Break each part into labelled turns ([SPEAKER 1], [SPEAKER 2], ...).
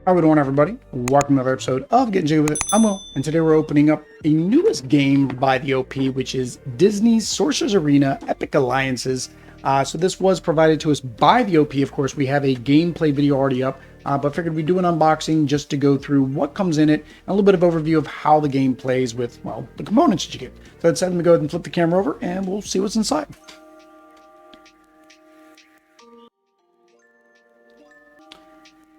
[SPEAKER 1] How we doing, everybody? Welcome to another episode of Getting Jiggy With It. I'm Will, and today we're opening up a newest game by the OP, which is Disney's Sorcerer's Arena Epic Alliances. So this was provided to us by the OP. Of course, we have a gameplay video already up, but figured we'd do an unboxing just to go through what comes in it, and a little bit of overview of how the game plays with, well, the components that you get. So let's let me go ahead and flip the camera over, and we'll see what's inside.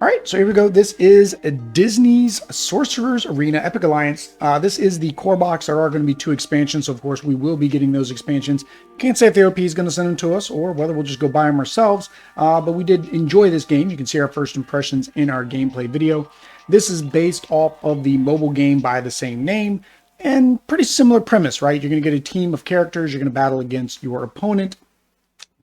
[SPEAKER 1] All right, so here we go. This is Disney's Sorcerer's Arena Epic Alliance. This is the core box. There are going to be 2 expansions, so of course we will be getting those expansions. Can't say if the OP is going to send them to us or whether we'll just go buy them ourselves, but we did enjoy this game. You can see our first impressions in our gameplay video. This is based off of the mobile game by the same name, and pretty similar premise, right? You're going to get a team of characters. You're going to battle against your opponent.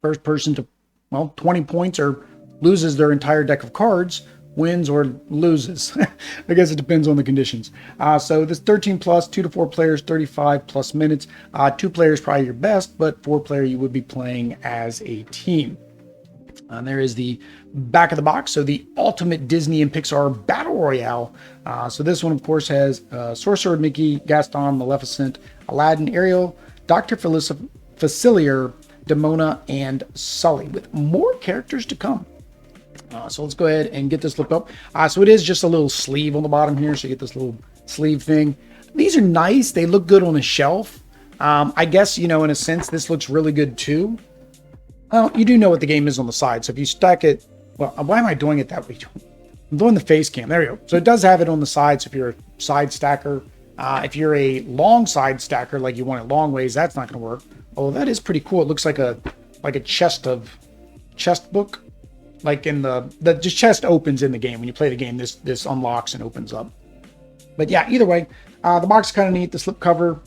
[SPEAKER 1] First person to, well, 20 points or loses their entire deck of cards, wins or loses. I guess it depends on the conditions. So this 13 plus, 2 to 4 players, 35 plus minutes. 2 players probably your best, but 4 player you would be playing as a team. And there is the back of the box. So the ultimate Disney and Pixar Battle Royale. So this one, of course, has Sorcerer, Mickey, Gaston, Maleficent, Aladdin, Ariel, Dr. Facilier, Demona, and Sulley, with more characters to come. So let's go ahead and get this flipped up. So it is just a little sleeve on the bottom here. So you get this little sleeve thing. These are nice. They look good on a shelf. I guess, you know, in a sense, this looks really good too. Well, you do know what the game is on the side. So if you stack it, well, why am I doing it that way? I'm doing the face cam. There you go. So it does have it on the side. So if you're a side stacker, if you're a long side stacker, like you want it long ways, that's not going to work. Oh, that is pretty cool. It looks like a chest book. Like in the chest opens in the game. When you play the game, this unlocks and opens up. But yeah, either way, the box is kind of neat. The slip cover,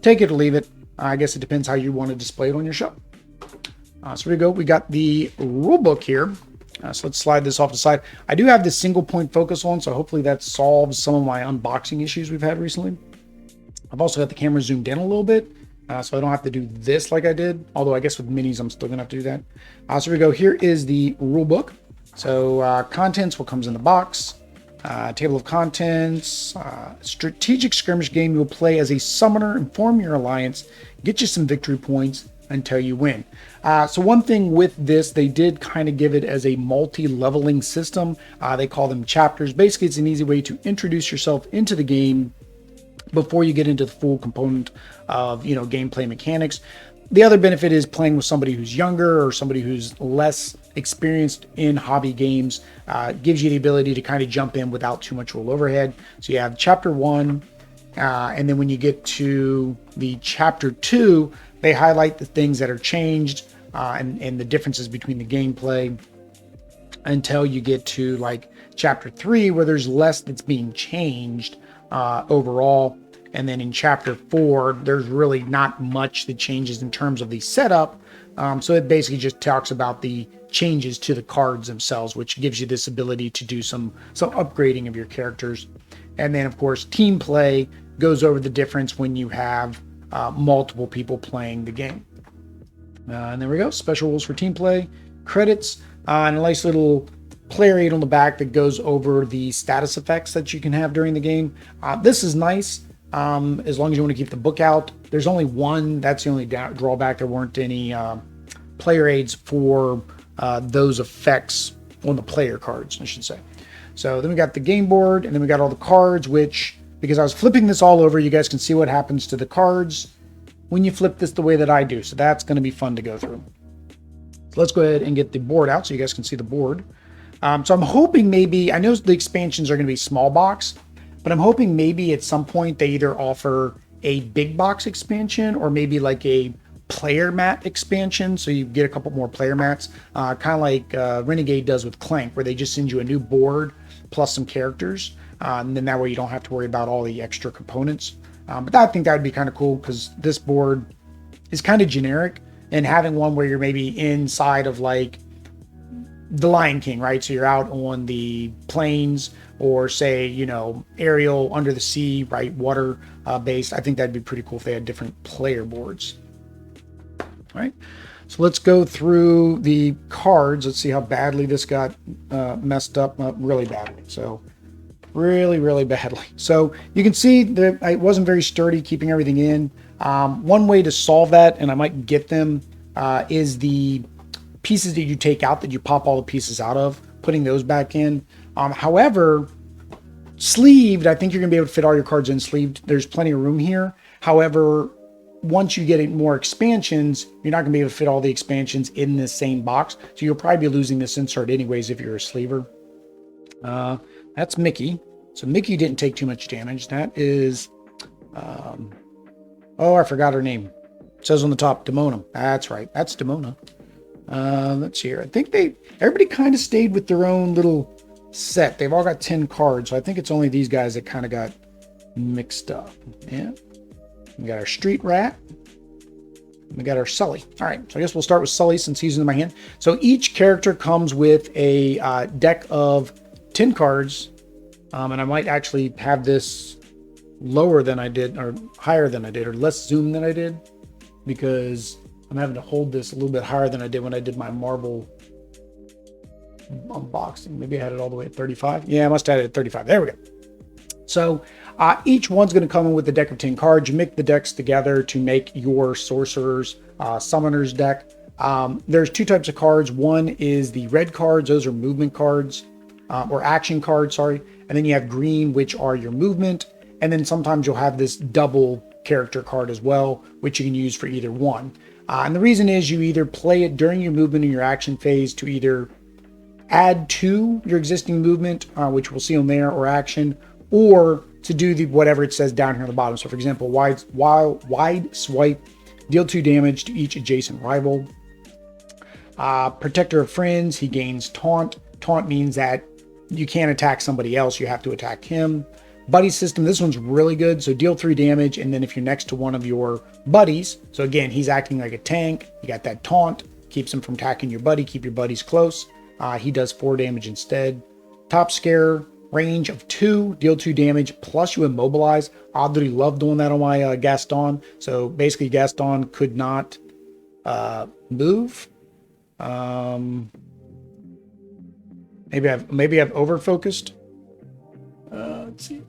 [SPEAKER 1] take it or leave it. I guess it depends how you want to display it on your show. So here we go. We got the rule book here. So let's slide this off the side. I do have this single point focus on, so hopefully that solves some of my unboxing issues we've had recently. I've also got the camera zoomed in a little bit, so I don't have to do this like I did. Although I guess with minis, I'm still gonna have to do that. So here we go. Here is the rule book. So contents, what comes in the box. Table of contents. Strategic skirmish game you'll play as a summoner and form your alliance. Get you some victory points until you win. So one thing with this, they did kind of give it as a multi-leveling system. They call them chapters. Basically, it's an easy way to introduce yourself into the game before you get into the full component of, you know, gameplay mechanics. The other benefit is playing with somebody who's younger or somebody who's less experienced in hobby games. Gives you the ability to kind of jump in without too much rule overhead. So you have chapter 1, and then when you get to the chapter 2, they highlight the things that are changed and the differences between the gameplay until you get to like chapter 3, where there's less that's being changed overall. And then in chapter 4, there's really not much that changes in terms of the setup. So it basically just talks about the changes to the cards themselves, which gives you this ability to do some upgrading of your characters. And then, of course, team play goes over the difference when you have multiple people playing the game. And there we go. Special rules for team play, credits, and a nice little player aid on the back that goes over the status effects that you can have during the game. This is nice. As long as you want to keep the book out. There's only one. That's the only drawback. There weren't any player aids for those effects on the player cards, I should say. So then we got the game board, and then we got all the cards, which, because I was flipping this all over, you guys can see what happens to the cards when you flip this the way that I do. So that's going to be fun to go through. So let's go ahead and get the board out so you guys can see the board. So I'm hoping maybe, I know the expansions are going to be small box, but I'm hoping maybe at some point they either offer a big box expansion or maybe like a player mat expansion. So you get a couple more player mats, kind of like Renegade does with Clank, where they just send you a new board plus some characters. And then that way you don't have to worry about all the extra components. But I think that would be kind of cool because this board is kind of generic, and having one where you're maybe inside of like the Lion King, right? So you're out on the plains, or say, you know, Ariel under the sea, right? Water based. I think that'd be pretty cool if they had different player boards. All right. So let's go through the cards. Let's see how badly this got messed up. Really badly. So really badly. So you can see that it wasn't very sturdy keeping everything in. One way to solve that, and I might get them, is the pieces that you take out, that you pop all the pieces out of, putting those back in. However, sleeved, I think you're gonna be able to fit all your cards in sleeved. There's plenty of room here. However, once you get more expansions, you're not gonna be able to fit all the expansions in the same box. So you'll probably be losing this insert anyways if you're a sleever. That's Mickey. So Mickey didn't take too much damage. That is, oh, I forgot her name. It says on the top, Demona. That's right. That's Demona. Let's see here. I think everybody kind of stayed with their own little set. They've all got 10 cards. So I think it's only these guys that kind of got mixed up. Yeah. We got our Street Rat. We got our Sulley. All right. So I guess we'll start with Sulley since he's in my hand. So each character comes with a deck of 10 cards. And I might actually have this lower than I did, or higher than I did, or less zoom than I did, because I'm having to hold this a little bit higher than I did when I did my marble unboxing. Maybe I had it all the way at 35. Yeah, I must have had it at 35. There we go. So each one's going to come in with a deck of 10 cards. You mix the decks together to make your Sorcerer's Summoner's deck. There's two types of cards. One is the red cards. Those are movement cards, or action cards, sorry. And then you have green, which are your movement. And then sometimes you'll have this double character card as well, which you can use for either one. And the reason is you either play it during your movement or your action phase to either add to your existing movement, which we'll see on there, or action, or to do whatever it says down here on the bottom. So for example, wide swipe, deal 2 damage to each adjacent rival. Protector of friends, he gains taunt. Taunt means that you can't attack somebody else, you have to attack him. Buddy system, this one's really good. So deal 3 damage, and then if you're next to one of your buddies, so again, he's acting like a tank, you got that taunt, keeps him from attacking your buddy, keep your buddies close. He does 4 damage instead. Top scare, range of 2, deal 2 damage, plus you immobilize. I really love doing that on my Gaston. So basically Gaston could not move. Maybe I've over focused. Let's see.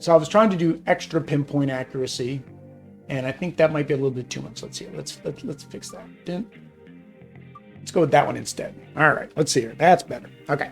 [SPEAKER 1] So I was trying to do extra pinpoint accuracy, and I think that might be a little bit too much. Let's see. Let's fix that. Let's go with that one instead. All right. Let's see here. That's better. Okay.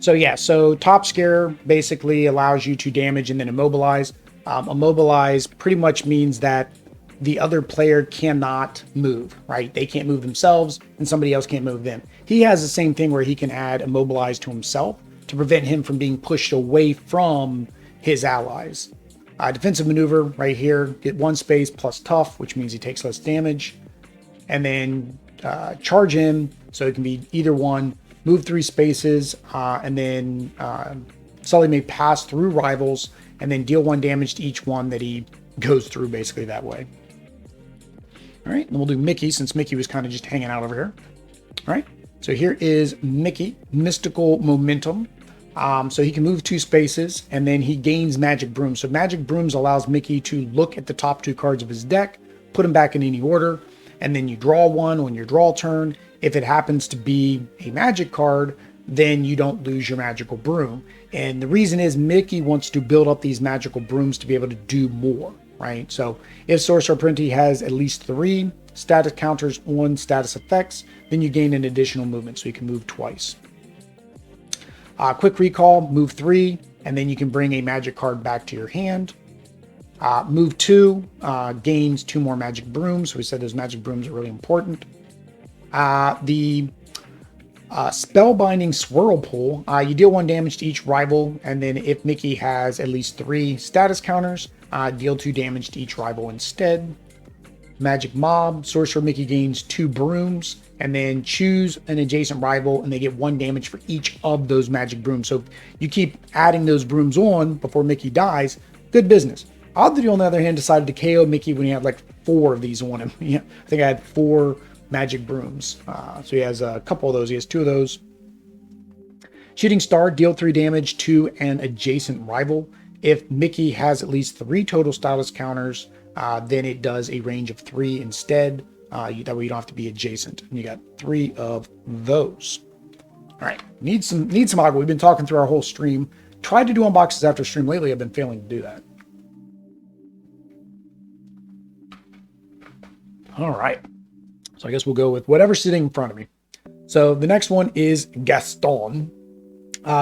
[SPEAKER 1] So yeah. So top scare basically allows you to damage and then immobilize. Immobilize pretty much means that the other player cannot move, right? They can't move themselves and somebody else can't move them. He has the same thing where he can add immobilize to himself to prevent him from being pushed away from his allies. Defensive maneuver right here, get 1 space plus tough, which means he takes less damage. And then charge him, so it can be either one, move 3 spaces, and then Sulley may pass through rivals and then deal 1 damage to each one that he goes through, basically that way. All right, and we'll do Mickey, since Mickey was kind of just hanging out over here. All right, so here is Mickey, Mystical Momentum. So he can move 2 spaces, and then he gains Magic Brooms. So Magic Brooms allows Mickey to look at the top 2 cards of his deck, put them back in any order, and then you draw one on your draw turn. If it happens to be a magic card, then you don't lose your Magical Broom. And the reason is Mickey wants to build up these Magical Brooms to be able to do more, right? So if Sorcerer Apprentice has at least 3 status counters on status effects, then you gain an additional movement, so you can move twice. Quick recall, move 3, and then you can bring a magic card back to your hand. Move 2 gains 2 more Magic Brooms. So we said those Magic Brooms are really important. The Spellbinding Swirlpool, you deal 1 damage to each rival, and then if Mickey has at least 3 status counters, deal 2 damage to each rival instead. Magic Mob, Sorcerer Mickey gains 2 brooms, and then choose an adjacent rival, and they get 1 damage for each of those Magic Brooms. So you keep adding those brooms on before Mickey dies, good business. Oddly, on the other hand, decided to KO Mickey when he had like 4 of these on him. Yeah, I think I had 4 Magic Brooms. So he has a couple of those. He has 2 of those. Shooting Star, deal 3 damage to an adjacent rival. If Mickey has at least 3 total status counters, then it does a range of 3 instead. That way you don't have to be adjacent. And you got 3 of those. All right, need some aqua. We've been talking through our whole stream. Tried to do unboxes after stream. Lately, I've been failing to do that. All right, so I guess we'll go with whatever's sitting in front of me. So the next one is Gaston.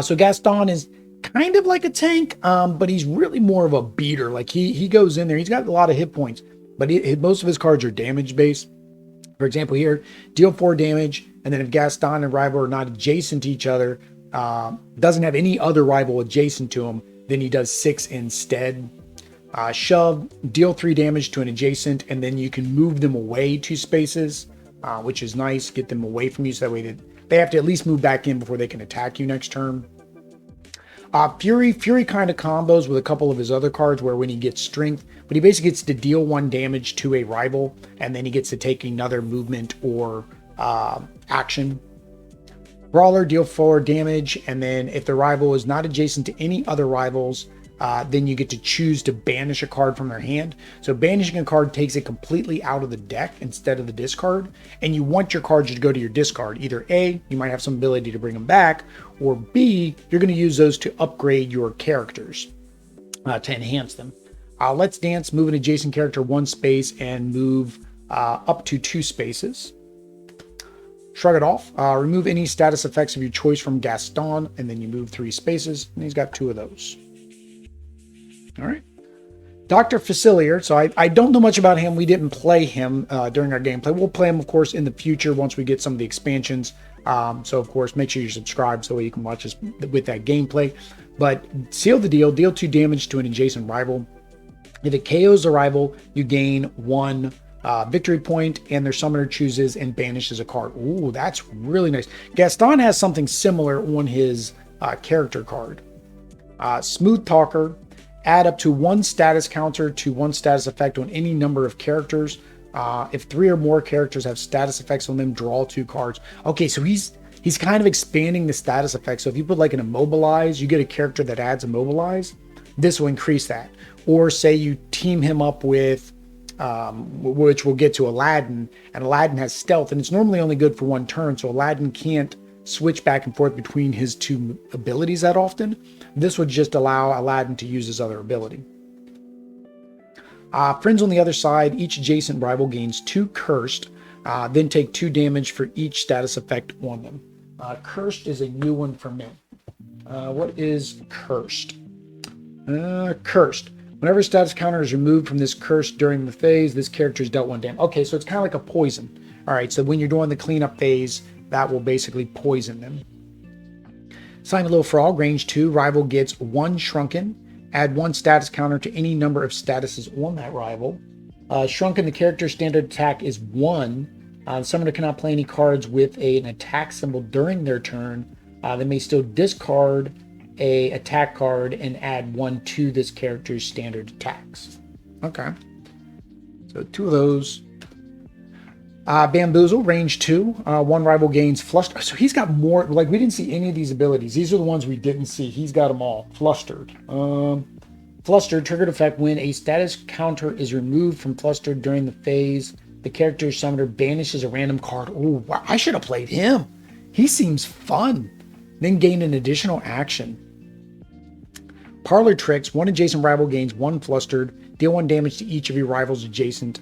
[SPEAKER 1] So Gaston is kind of like a tank, but he's really more of a beater. Like he goes in there. He's got a lot of hit points, but most of his cards are damage based. For example, here, deal 4 damage, and then if Gaston and rival are not adjacent to each other, doesn't have any other rival adjacent to him, then he does 6 instead. Shove, deal 3 damage to an adjacent, and then you can move them away 2 spaces, which is nice. Get them away from you so that way that they have to at least move back in before they can attack you next turn. Fury kind of combos with a couple of his other cards where when he gets strength, but he basically gets to deal 1 damage to a rival, and then he gets to take another movement or action. Brawler, deal 4 damage, and then if the rival is not adjacent to any other rivals, then you get to choose to banish a card from their hand. So banishing a card takes it completely out of the deck instead of the discard, and you want your cards to go to your discard. Either A, you might have some ability to bring them back, or B, you're going to use those to upgrade your characters to enhance them. Let's Dance, move an adjacent character 1 space and move up to 2 spaces. Shrug It Off, remove any status effects of your choice from Gaston, and then you move 3 spaces, and he's got 2 of those. All right. Dr. Facilier. So I don't know much about him. We didn't play him during our gameplay. We'll play him, of course, in the future once we get some of the expansions. So, of course, make sure you subscribe so you can watch us with that gameplay. But seal the deal. Deal 2 damage to an adjacent rival. If it KOs the rival, you gain 1 victory point, and their summoner chooses and banishes a card. Ooh, that's really nice. Gaston has something similar on his character card. Smooth Talker. Add up to 1 status counter to 1 status effect on any number of characters. If 3 or more characters have status effects on them, draw 2 cards. Okay, so he's kind of expanding the status effects. So if you put like an Immobilize, you get a character that adds Immobilize. This will increase that. Or say you team him up with, which we'll get to Aladdin, and Aladdin has stealth, and it's normally only good for 1 turn, so Aladdin can't switch back and forth between his 2 abilities that often. This would just allow Aladdin to use his other ability. Friends on the other side, each adjacent rival gains 2 cursed, then take 2 damage for each status effect on them. Cursed is a new one for me. What is cursed? Cursed. Whenever a status counter is removed from this curse during the phase, this character is dealt 1 damage. Okay, so it's kind of like a poison. All right, so when you're doing the cleanup phase, that will basically poison them. Silent Little Frog, range 2, rival gets 1 shrunken. Add 1 status counter to any number of statuses on that rival. Shrunken, the character's standard attack is 1. The summoner cannot play any cards with an attack symbol during their turn. They may still discard a attack card and add 1 to this character's standard attacks. Okay. So 2 of those. Bamboozle, range 2. 1 rival gains Flustered. So he's got more, like we didn't see any of these abilities. These are the ones we didn't see. He's got them all. Flustered. Flustered, triggered effect when a status counter is removed from Flustered during the phase. The character's summoner banishes a random card. Oh, wow, I should have played him. He seems fun. Then gain an additional action. Parlor Tricks, 1 adjacent rival gains 1 Flustered. Deal 1 damage to each of your rivals adjacent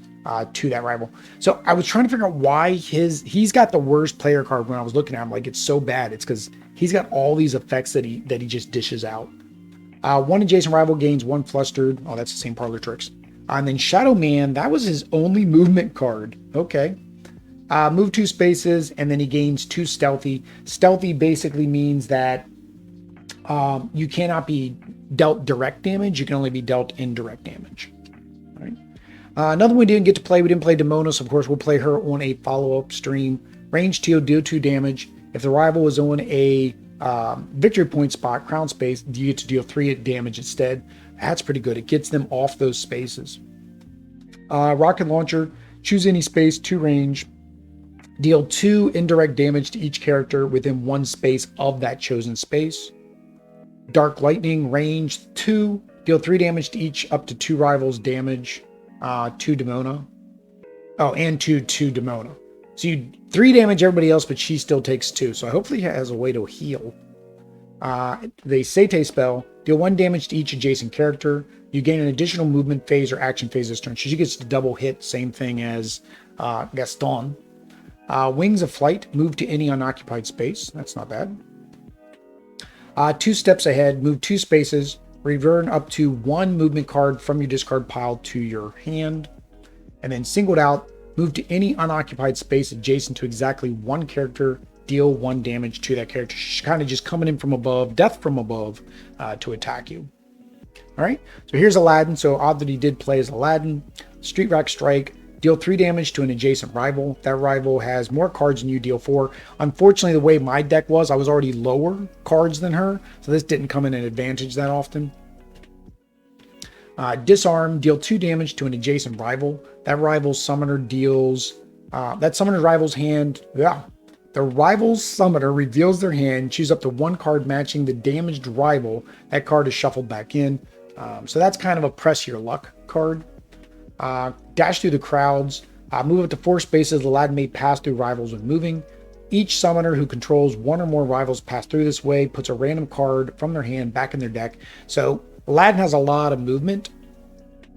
[SPEAKER 1] to that rival. So I was trying to figure out why he's got the worst player card when I was looking at him. Like, it's so bad. It's because he's got all these effects that he just dishes out. 1 adjacent rival gains 1 Flustered. Oh, that's the same Parlor Tricks. And then Shadow Man, that was his only movement card. Okay. Move 2 spaces, and then he gains 2 Stealthy. Stealthy basically means that you cannot be dealt direct damage. You can only be dealt indirect damage. All right. Another one we didn't get to play. We didn't play Demona, so of course we'll play her on a follow-up stream. Range 2, deal 2 damage. If the rival is on a victory point spot, crown space, you get to deal 3 damage instead. That's pretty good. It gets them off those spaces. Rocket Launcher, choose any space, 2 range. Deal 2 indirect damage to each character within 1 space of that chosen space. Dark Lightning, range 2. Deal 3 damage to each up to 2 rivals damage to Demona. Oh, and 2 Demona. So you 3 damage everybody else, but she still takes 2. So hopefully he has a way to heal. The Sete spell, deal 1 damage to each adjacent character. You gain an additional movement phase or action phase this turn. So she gets to double hit, same thing as Gaston. Wings of Flight, move to any unoccupied space. That's not bad. 2 steps ahead, move 2 spaces, return up to 1 movement card from your discard pile to your hand. And then singled out, move to any unoccupied space adjacent to exactly 1 character, deal 1 damage to that character. She's kind of just coming in from above, death from above, to attack you. All right, so here's Aladdin. So odd that he did play as Aladdin. Street Rack Strike, deal 3 damage to an adjacent rival. That rival has more cards than you, deal 4. Unfortunately, the way my deck was, I was already lower cards than her, so this didn't come in an advantage that often. Disarm, deal 2 damage to an adjacent rival. That rival's summoner deals, that summoner rival's hand, the rival's summoner reveals their hand, choose up to 1 card matching the damaged rival. That card is shuffled back in. So that's kind of a press your luck card. Dash through the crowds, move up to 4 spaces. Aladdin may pass through rivals when moving. Each summoner who controls 1 or more rivals pass through this way, puts a random card from their hand back in their deck. So Aladdin has a lot of movement,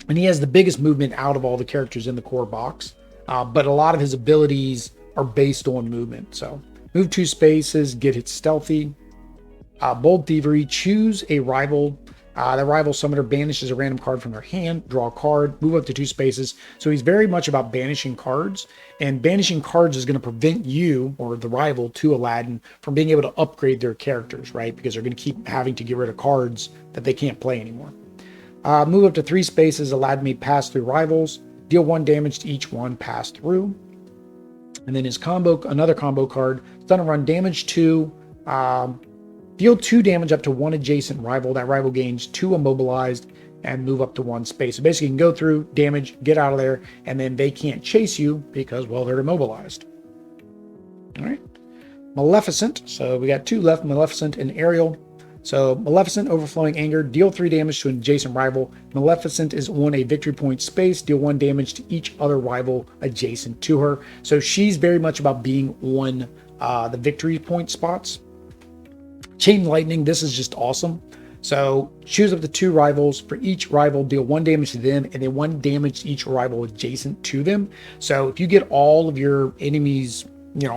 [SPEAKER 1] and he has the biggest movement out of all the characters in the core box. But a lot of his abilities are based on movement. So move 2 spaces, get it stealthy. Bold Thievery, choose a rival. The rival summoner banishes a random card from their hand, draw a card, move up to 2 spaces. So he's very much about banishing cards, and banishing cards is going to prevent you, or the rival to Aladdin, from being able to upgrade their characters, right? Because they're going to keep having to get rid of cards that they can't play anymore. Move up to 3 spaces. Aladdin may pass through rivals, deal 1 damage to each one passed through. And then his combo, another combo card, stun and run, damage 2, deal 2 damage up to 1 adjacent rival. That rival gains 2 immobilized and move up to 1 space. So basically you can go through, damage, get out of there, and then they can't chase you because, well, they're immobilized. All right. Maleficent. So we got 2 left, Maleficent and Ariel. So Maleficent, Overflowing Anger, deal 3 damage to an adjacent rival. Maleficent is on a victory point space, deal 1 damage to each other rival adjacent to her. So she's very much about being on the victory point spots. Chain Lightning, this is just awesome. So choose up to 2 rivals. For each rival, deal 1 damage to them, and then 1 damage to each rival adjacent to them. So if you get all of your enemies, you know,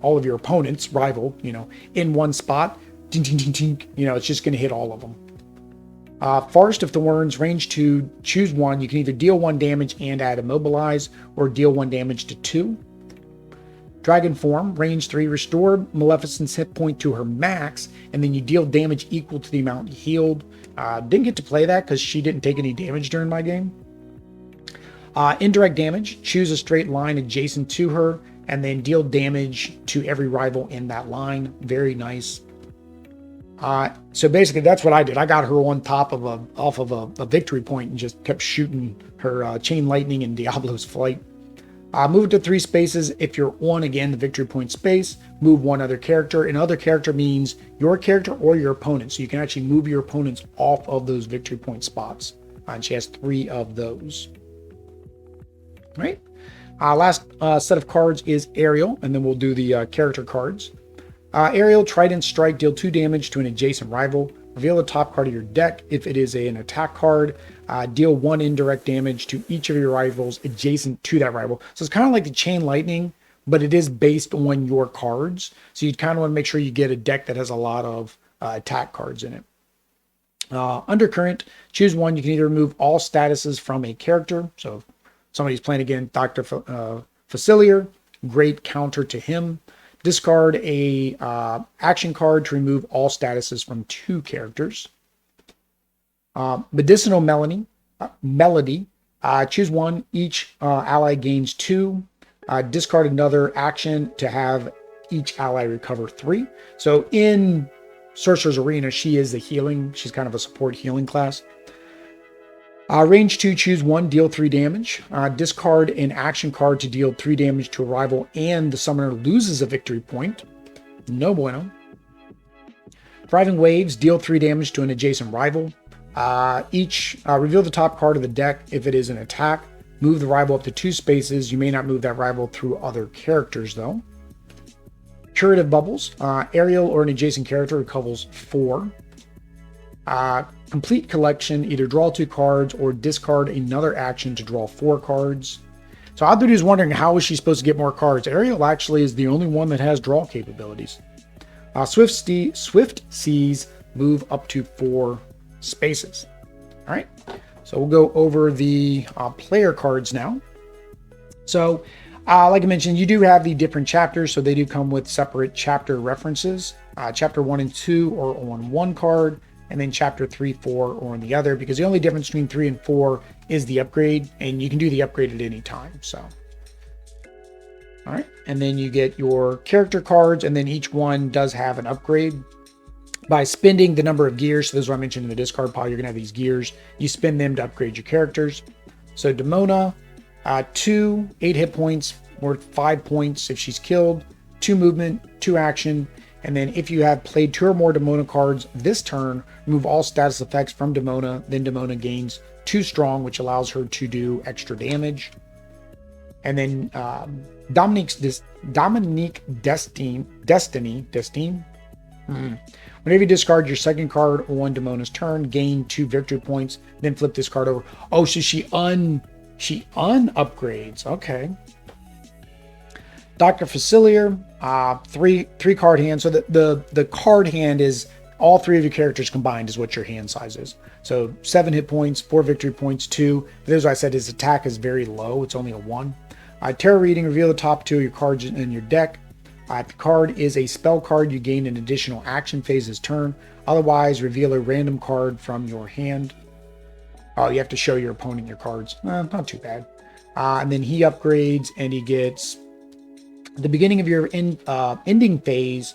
[SPEAKER 1] all of your opponents, rival, you know, in one spot, ding, ding, ding, ding, you know, it's just going to hit all of them. Forest of Thorns, range 2, choose 1. You can either deal 1 damage and add Immobilize, or deal 1 damage to 2. Dragon Form, range 3, restore Maleficent's hit point to her max, and then you deal damage equal to the amount healed. Didn't get to play that because she didn't take any damage during my game. Indirect damage, choose a straight line adjacent to her, and then deal damage to every rival in that line. Very nice. So basically that's what I did. I got her on top of off of a victory point and just kept shooting her Chain Lightning and Diablo's Flight. Move it to 3 spaces. If you're on, again, the victory point space, move 1 other character. And other character means your character or your opponent. So you can actually move your opponents off of those victory point spots. And she has 3 of those. All right. Last set of cards is Ariel, and then we'll do the character cards. Ariel, Trident Strike, deal 2 damage to an adjacent rival. Reveal the top card of your deck. If it is an attack card, deal 1 indirect damage to each of your rivals adjacent to that rival. So it's kind of like the Chain Lightning, but it is based on your cards. So you kind of want to make sure you get a deck that has a lot of attack cards in it. Undercurrent, choose 1. You can either remove all statuses from a character. So if somebody's playing again, Dr. Facilier, great counter to him. Discard a action card to remove all statuses from 2 characters. Medicinal Melody, choose 1. Each ally gains 2. Discard another action to have each ally recover 3. So in Sorcerer's Arena, she is the healing. She's kind of a support healing class. Range 2, choose 1, deal 3 damage. Discard an action card to deal 3 damage to a rival, and the summoner loses a victory point. No bueno. Thriving Waves, deal 3 damage to an adjacent rival. Reveal the top card of the deck if it is an attack. Move the rival up to 2 spaces. You may not move that rival through other characters, though. Curative Bubbles. Ariel or an adjacent character recovers 4. Complete collection. Either draw 2 cards or discard another action to draw 4 cards. So Abdul is wondering, how is she supposed to get more cards? Ariel actually is the only one that has draw capabilities. Swift Seas move up to 4 spaces. All right. So we'll go over the player cards now. So like I mentioned, you do have the different chapters, so they do come with separate chapter references. Chapter 1 and 2 are on one card, and then chapter 3, 4 are on the other, because the only difference between 3 and 4 is the upgrade, and you can do the upgrade at any time. So, all right, and then you get your character cards, and then each one does have an upgrade. By spending the number of gears, so this is what I mentioned in the discard pile, you're gonna have these gears. You spend them to upgrade your characters. So Demona, 2, 8 hit points, worth 5 points if she's killed, 2 movement, 2 action, and then if you have played 2 or more Demona cards this turn, remove all status effects from Demona, then Demona gains 2 strong, which allows her to do extra damage. And then Dominique Destiny. Whenever you discard your second card on Demona's turn, gain 2 victory points, then flip this card over. Oh, so she upgrades. Okay. Dr. Facilier, 3 card hand. So the card hand is all 3 of your characters combined is what your hand size is. So 7 hit points, 4 victory points, 2. This is what I said, his attack is very low. It's only a 1. Tarot reading, reveal the top 2 of your cards in your deck. If the card is a spell card, you gain an additional action phase this turn. Otherwise, reveal a random card from your hand. Oh, you have to show your opponent your cards. Not too bad. And then he upgrades, and he gets at the beginning of your ending phase,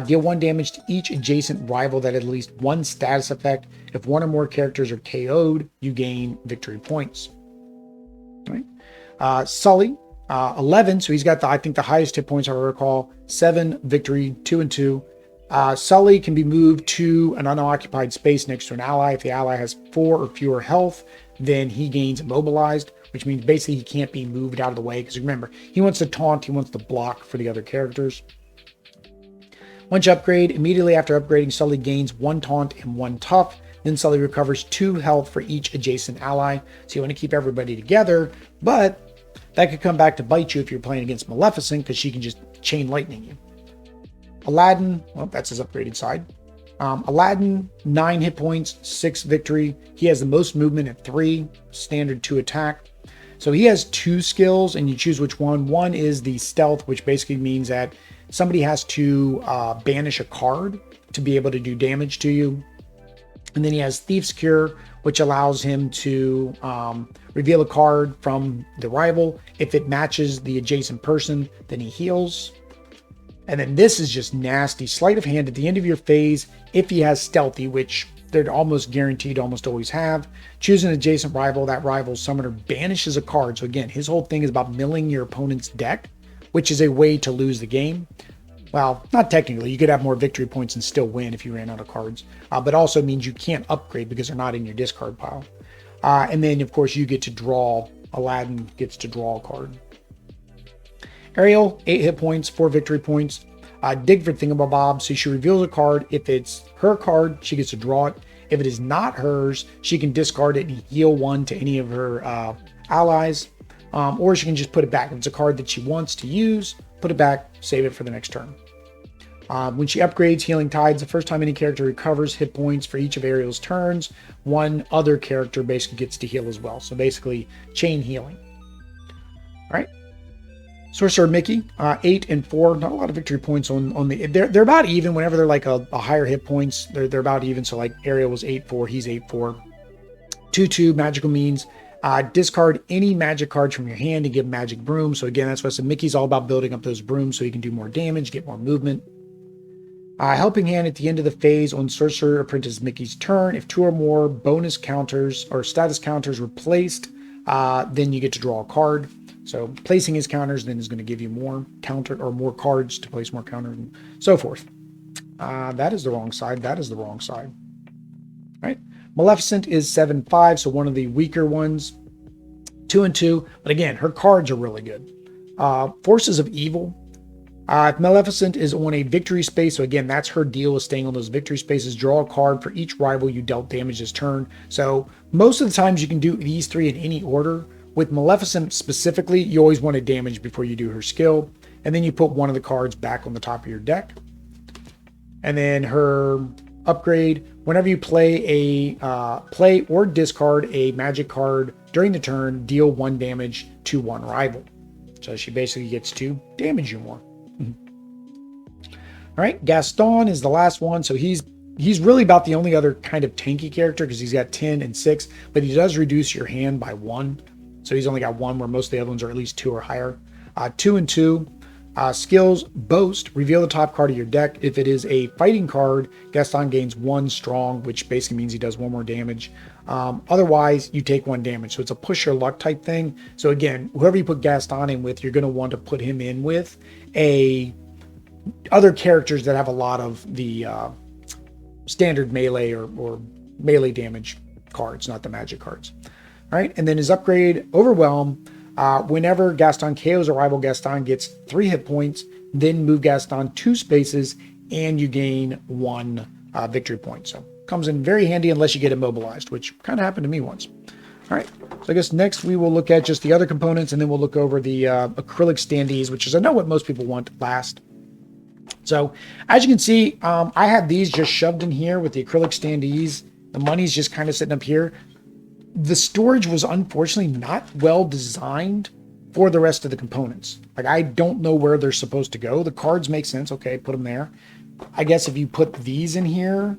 [SPEAKER 1] deal 1 damage to each adjacent rival that had at least 1 status effect. If 1 or more characters are KO'd, you gain victory points. All right. Sulley, 11, so he's got I think the highest hit points I recall. 7 victory, 2 and 2. Sulley can be moved to an unoccupied space next to an ally. If the ally has 4 or fewer health, then he gains immobilized, which means basically he can't be moved out of the way, because remember, he wants to taunt, he wants to block for the other characters. Once you upgrade, immediately after upgrading, Sulley gains 1 taunt and 1 tough. Then Sulley recovers 2 health for each adjacent ally. So you want to keep everybody together, but that could come back to bite you if you're playing against Maleficent, because she can just chain lightning you. Aladdin, well, that's his upgraded side. Aladdin, 9 hit points, 6 victory. He has the most movement at 3, standard 2 attack. So he has 2 skills, and you choose which one. One is the stealth, which basically means that somebody has to banish a card to be able to do damage to you. And then he has Thief's Cure, which allows him to reveal a card from the rival. If it matches the adjacent person, then he heals. And then this is just nasty. Sleight of hand at the end of your phase, if he has Stealthy, which they're almost guaranteed to almost always have. Choose an adjacent rival. That rival's summoner banishes a card. So again, his whole thing is about milling your opponent's deck, which is a way to lose the game. Well, not technically. You could have more victory points and still win if you ran out of cards. But also means you can't upgrade because they're not in your discard pile. And then, of course, you get to draw. Aladdin gets to draw a card. Ariel, 8 hit points, 4 victory points. Dig for Thingamabob. So she reveals a card. If it's her card, she gets to draw it. If it is not hers, she can discard it and heal 1 to any of her allies. Or she can just put it back. If it's a card that she wants to use, put it back, save it for the next turn. When she upgrades Healing Tides, the first time any character recovers hit points for each of Ariel's turns, one other character basically gets to heal as well. So basically, chain healing. All right. Sorcerer Mickey, 8 and 4. Not a lot of victory points on the. They're about even. Whenever they're like a higher hit points, they're about even. So like Ariel was 8-4, he's 8-4. 2/2 magical means. Discard any magic cards from your hand and give magic broom. So again, that's what I said. Mickey's all about building up those brooms so he can do more damage, get more movement. Helping hand at the end of the phase on Sorcerer Apprentice Mickey's turn. If 2 or more bonus counters or status counters were placed, then you get to draw a card. So placing his counters then is going to give you more counter or more cards to place more counters and so forth. That is the wrong side. That is the wrong side. All right. Maleficent is 7/5, so one of the weaker ones. 2 and 2. But again, her cards are really good. Forces of Evil. If Maleficent is on a victory space, so again, that's her deal is staying on those victory spaces. Draw a card for each rival you dealt damage this turn. So most of the times you can do these three in any order. With Maleficent specifically, you always want to damage before you do her skill. And then you put one of the cards back on the top of your deck. And then her upgrade, whenever you play or discard a magic card during the turn, deal 1 damage to one rival. So she basically gets to damage you more. All right, Gaston is the last one. So he's really about the only other kind of tanky character because he's got 10 and 6, but he does reduce your hand by 1. So he's only got 1 where most of the other ones are at least 2 or higher. 2 and 2. Skills, Boast, reveal the top card of your deck. If it is a fighting card, Gaston gains 1 strong, which basically means he does 1 more damage. Otherwise, you take 1 damage. So it's a push your luck type thing. So again, whoever you put Gaston in with, you're going to want to put him in with other characters that have a lot of the standard melee or melee damage cards, not the magic cards. All right, and then his upgrade, Overwhelm. Whenever Gaston KOs a rival, Gaston gets 3 hit points, then move Gaston 2 spaces, and you gain 1 victory point. So comes in very handy unless you get immobilized, which kind of happened to me once. All right, so I guess next we will look at just the other components, and then we'll look over the Acrylic Standees, which is I know what most people want last. So as you can see, I have these just shoved in here with the Acrylic Standees. The money's just kind of sitting up here. The storage was unfortunately not well designed for the rest of the components. Like, I don't know where they're supposed to go. The cards make sense. Okay, put them there. I guess if you put these in here,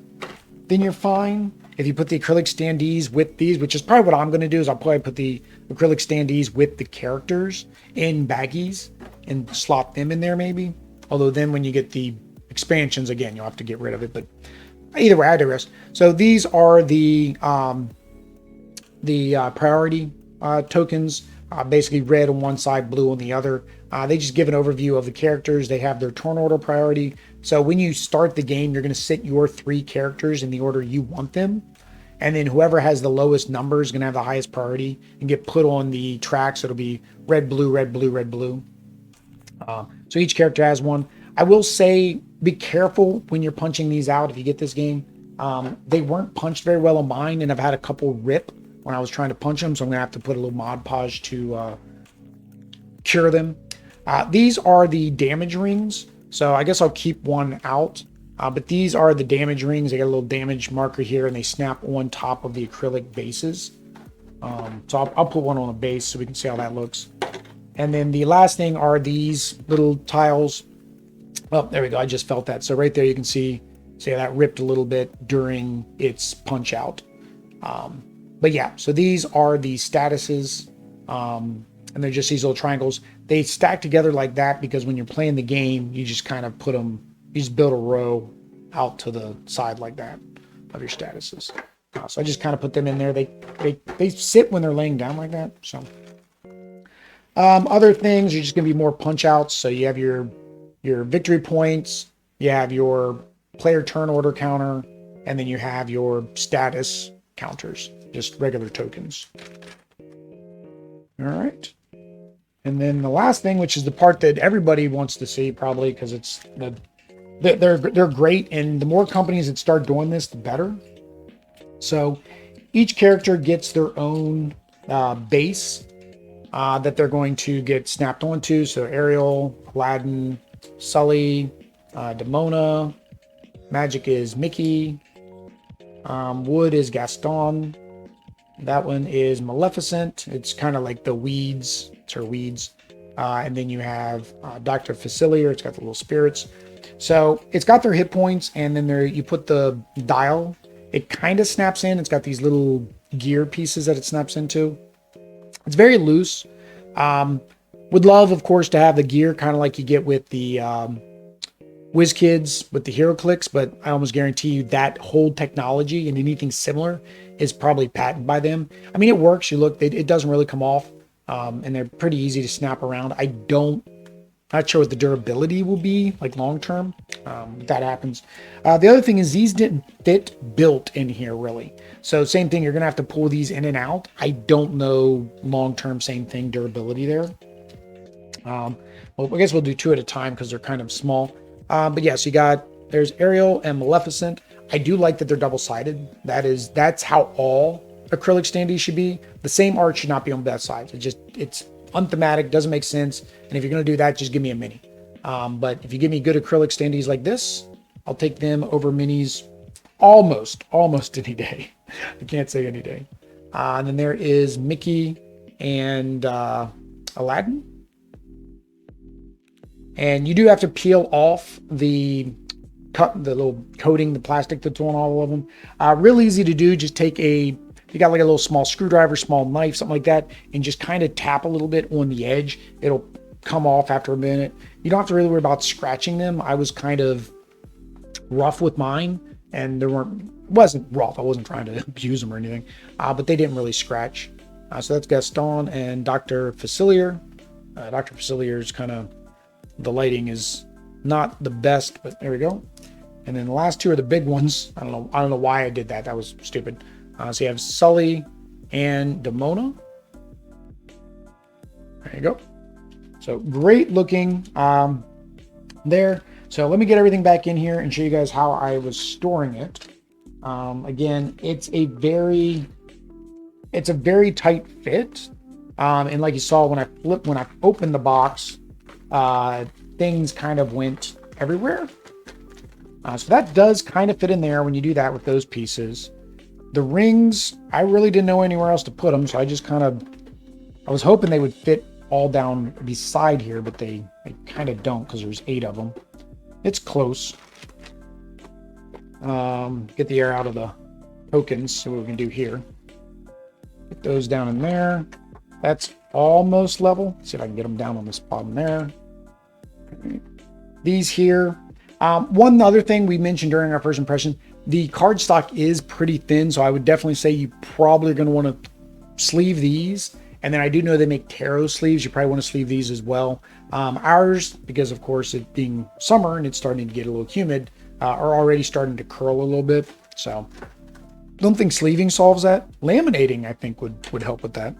[SPEAKER 1] then you're fine. If you put the Acrylic Standees with these, which is probably what I'm going to do, is I'll probably put the Acrylic Standees with the characters in baggies and slot them in there maybe. Although then when you get the expansions, again, you'll have to get rid of it. But either way, I digress. So these are the priority tokens, basically red on one side, blue on the other. They just give an overview of the characters. They have their turn order priority. So when you start the game, you're going to sit your 3 characters in the order you want them. And then whoever has the lowest number is going to have the highest priority and get put on the track. So it'll be red, blue, red, blue, red, blue. So each character has one. I will say, be careful when you're punching these out if you get this game. They weren't punched very well on mine, and I've had a couple rip when I was trying to punch them, so I'm going to have to put a little Mod Podge to cure them. These are the damage rings, so I guess I'll keep one out. But these are the damage rings. They got a little damage marker here, and they snap on top of the acrylic bases. So I'll put one on a base so we can see how that looks. And then the last thing are these little tiles. Oh, there we go. I just felt that. So right there you can see that ripped a little bit during its punch out. But yeah, so these are the statuses, and they're just these little triangles. They stack together like that because when you're playing the game, you just kind of put them, you just build a row out to the side like that of your statuses. So I just kind of put them in there. They sit when they're laying down like that. So other things are just going to be more punch outs. So you have your victory points, you have your player turn order counter, and then you have your status counters, just regular tokens. All right. And then the last thing, which is the part that everybody wants to see probably because it's they're great, and the more companies that start doing this, the better. So each character gets their own base that they're going to get snapped onto. So Ariel, Aladdin, Sulley, Demona, Magic is Mickey, Wood is Gaston, that one is Maleficent. It's kind of like the weeds. It's her weeds. And then you have Dr. Facilier. It's got the little spirits. So it's got their hit points, and then there you put the dial. It kind of snaps in. It's got these little gear pieces that it snaps into. It's very loose. Would love, of course, to have the gear kind of like you get with the WizKids with the Hero Clicks, but I almost guarantee you that whole technology and anything similar is probably patented by them. I mean, it works. You look, it doesn't really come off, and they're pretty easy to snap around. I don't Not sure what the durability will be like long term. If that happens. The other thing is these didn't fit built in here really. So same thing, you're gonna have to pull these in and out. I don't know long term, same thing, durability there. Well, I guess we'll do two at a time because they're kind of small. But yeah, so you got, there's Ariel and Maleficent. I do like that they're double-sided. That's how all acrylic standees should be. The same art should not be on both sides. It's unthematic, doesn't make sense. And if you're going to do that, just give me a mini. But if you give me good acrylic standees like this, I'll take them over minis almost any day. I can't say any day. And then there is Mickey and Aladdin. And you do have to peel off the little coating, the plastic that's on all of them. Real easy to do. Just take you got like a little small screwdriver, small knife, something like that, and just kind of tap a little bit on the edge. It'll come off after a minute. You don't have to really worry about scratching them. I was kind of rough with mine, and wasn't rough. I wasn't trying to abuse them or anything, but they didn't really scratch. So that's Gaston and Dr. Facilier. Dr. Facilier is kind of, the lighting is not the best, but there we go. And then the last two are the big ones. I don't know why I did that. That was stupid. So you have Sulley and Demona. There you go. So great looking there. So let me get everything back in here and show you guys how I was storing it. Again, it's a very tight fit. And like you saw when I opened the box, things kind of went everywhere. So that does kind of fit in there when you do that with those pieces. The rings, I really didn't know anywhere else to put them, so I just I was hoping they would fit all down beside here, but they kind of don't because there's 8 of them. It's close. Get the air out of the tokens, see what we can do here. Get those down in there. That's almost level. See if I can get them down on this bottom there. These here. One other thing we mentioned during our first impression, the cardstock is pretty thin, so I would definitely say you probably are going to want to sleeve these. And then I do know they make tarot sleeves. You probably want to sleeve these as well. Ours, because of course it being summer and it's starting to get a little humid, are already starting to curl a little bit. So don't think sleeving solves that. Laminating, I think, would help with that.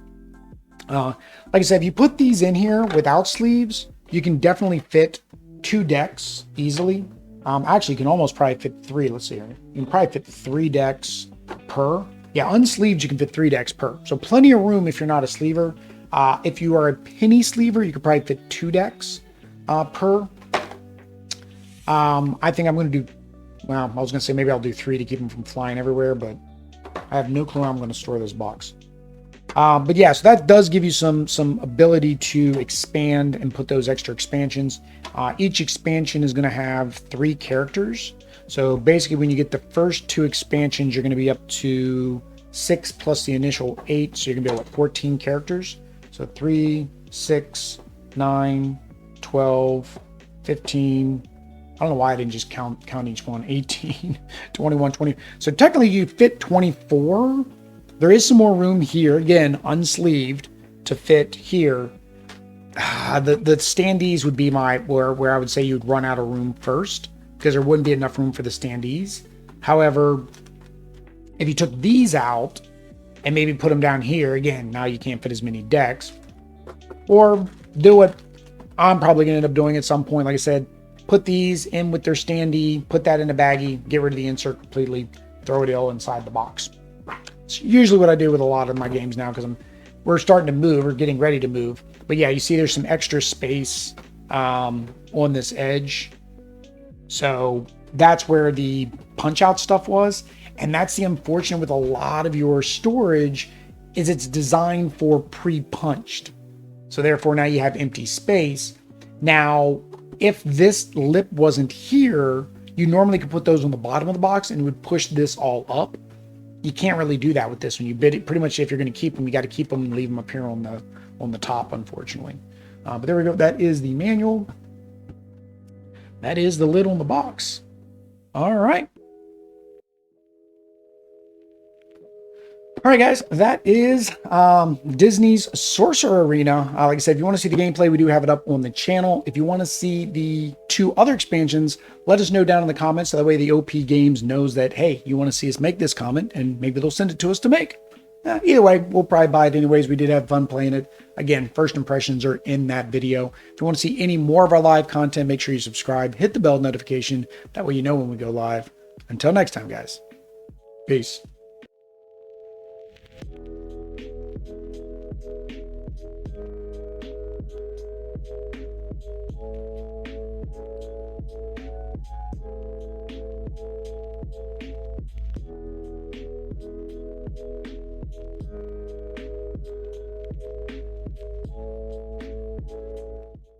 [SPEAKER 1] Like I said, if you put these in here without sleeves, you can definitely fit 2 decks easily. Actually, you can almost probably fit 3. Let's see here. You can probably fit 3 decks per. Yeah, unsleeved, you can fit 3 decks per. So plenty of room if you're not a sleever. If you are a penny sleever, you could probably fit 2 decks per. I think I'm going to do, well, I was going to say maybe I'll do 3 to keep them from flying everywhere, but I have no clue how I'm going to store this box. But yeah, so that does give you some ability to expand and put those extra expansions. Each expansion is going to have 3 characters. So basically when you get the first 2 expansions, you're going to be up to 6 plus the initial 8. So you're going to be able to 14 characters. So 3, 6, 9, 12, 15. I don't know why I didn't just count each one. 18, 21, 20. So technically you fit 24. There is some more room here, again, unsleeved, to fit here. The standees would be where I would say you'd run out of room first, because there wouldn't be enough room for the standees. However, if you took these out and maybe put them down here, again, now you can't fit as many decks. Or do what I'm probably going to end up doing at some point. Like I said, put these in with their standee, put that in a baggie, get rid of the insert completely, throw it all inside the box. It's usually what I do with a lot of my games now, because we're starting to move, we're getting ready to move. But yeah, you see there's some extra space on this edge. So that's where the punch out stuff was. And that's the unfortunate with a lot of your storage, is it's designed for pre-punched. So therefore now you have empty space. Now, if this lip wasn't here, you normally could put those on the bottom of the box and it would push this all up. You can't really do that with this one. You bid it pretty much. If you're going to keep them, you got to keep them and leave them up here on the top, unfortunately. But there we go. That is the manual. That is the lid on the box. All right. All right, guys, that is Disney's Sorcerer Arena. Like I said, if you want to see the gameplay, we do have it up on the channel. If you want to see the 2 other expansions, let us know down in the comments. So that way the OP Games knows that, hey, you want to see us make this comment, and maybe they'll send it to us to make. Either way, we'll probably buy it anyways. We did have fun playing it. Again, first impressions are in that video. If you want to see any more of our live content, make sure you subscribe, hit the bell notification. That way you know when we go live. Until next time, guys. Peace.